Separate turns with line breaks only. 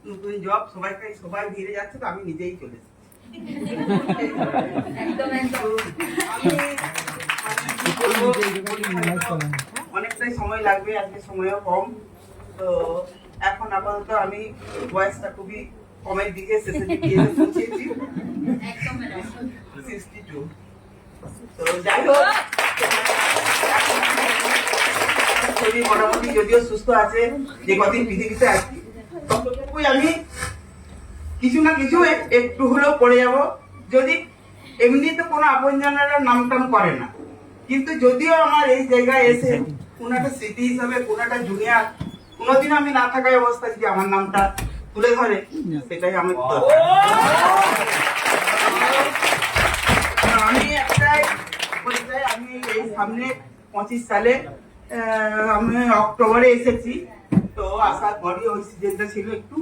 নতুন জব, সবাই ভিড়ে যাচ্ছে, তো আমি নিজেই চলে এসেছি। অনেকটাই সময় লাগবে, আজকে সময়ও কম, তো এখন আপাতত আমি বয়সটা খুবই কমের দিকে, শেষের দিকে পৌঁছেছি, 62। তো যাই হোক, শরীর মোটামুটি যদিও সুস্থ আছে, যে কদিন পৃথিবীতে আছি ততটুকুই আমি কিছু না কিছু একটু হলেও পড়ে যাব। যদি এমনিতে কোনো আপনজনেরা নাম টাম করে না, কিন্তু যদিও আমার এই জায়গায় এসে কোন একটা স্মৃতি হিসাবে, কোন একটা জুনিয়র কোনোদিন আমি না থাকার অবস্থায় যদি আমার নামটা তুলে ধরে, সেটাই আমার দরকার। আমি একটাই বলতে চাই, আমি এই সামনে 25 সালে আমি অক্টোবরে এসেছি, তো আসার পরই ওই সিজনটা ছিল একটু